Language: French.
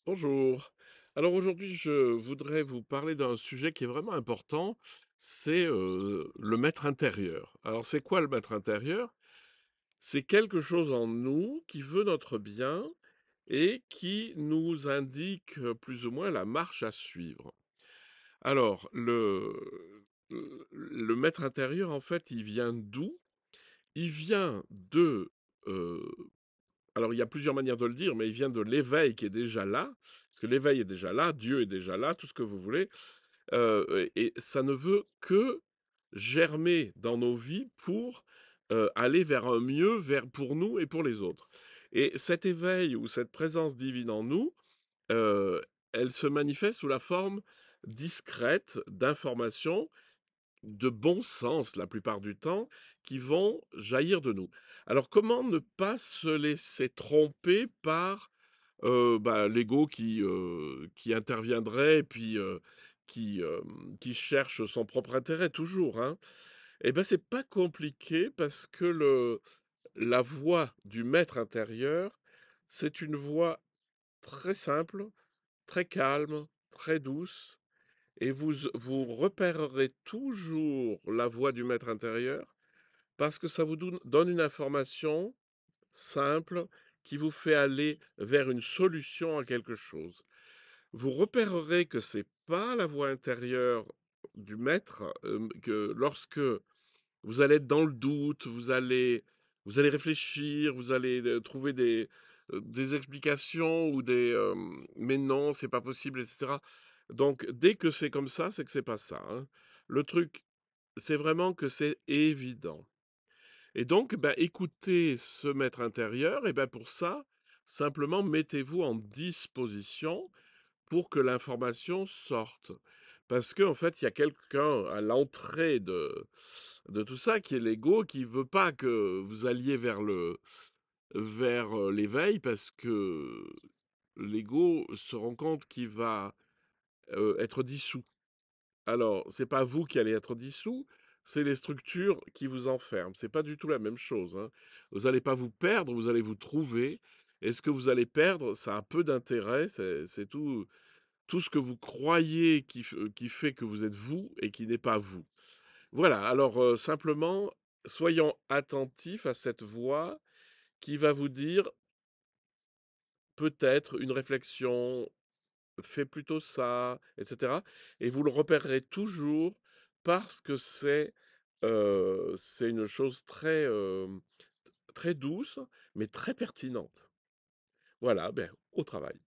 Bonjour. Alors aujourd'hui, je voudrais vous parler d'un sujet qui est vraiment important, c'est le maître intérieur. Alors c'est quoi le maître intérieur? C'est quelque chose en nous qui veut notre bien et qui nous indique plus ou moins la marche à suivre. Alors le maître intérieur, en fait, il vient d'où? Il vient de euh, alors, il y a plusieurs manières de le dire, mais il vient de l'éveil qui est déjà là, parce que l'éveil est déjà là, Dieu est déjà là, tout ce que vous voulez, et ça ne veut que germer dans nos vies pour aller vers un mieux, vers pour nous et pour les autres. Et cet éveil ou cette présence divine en nous, euh, elle se manifeste sous la forme discrète d'informations de bon sens la plupart du temps, qui vont jaillir de nous. Alors comment ne pas se laisser tromper par l'ego qui interviendrait et puis qui cherche son propre intérêt toujours, hein? Eh ben c'est pas compliqué parce que la voix du maître intérieur, c'est une voix très simple, très calme, très douce, et vous repérerez toujours la voix du maître intérieur parce que ça vous donne une information simple qui vous fait aller vers une solution à quelque chose. Vous repérerez que c'est pas la voix intérieure du maître, que lorsque vous allez être dans le doute, vous allez réfléchir, vous allez trouver des explications ou mais non, c'est pas possible, etc. Donc, dès que c'est comme ça, c'est que c'est pas ça, hein. Le truc, c'est vraiment que c'est évident. Et donc, ben, écoutez ce maître intérieur, et ben pour ça, simplement mettez-vous en disposition pour que l'information sorte. Parce qu'en fait, il y a quelqu'un à l'entrée de tout ça qui est l'ego, qui veut pas que vous alliez vers l'éveil, parce que l'ego se rend compte qu'il va être dissous. Alors, c'est pas vous qui allez être dissous, c'est les structures qui vous enferment. C'est pas du tout la même chose, hein. Vous allez pas vous perdre, vous allez vous trouver. Et ce que vous allez perdre, ça a peu d'intérêt. C'est tout ce que vous croyez qui fait que vous êtes vous et qui n'est pas vous. Voilà. Alors, simplement, soyons attentifs à cette voix qui va vous dire peut-être une réflexion, fais plutôt ça, etc. Et vous le repérerez toujours parce que c'est une chose très douce, mais très pertinente. Voilà, ben, au travail.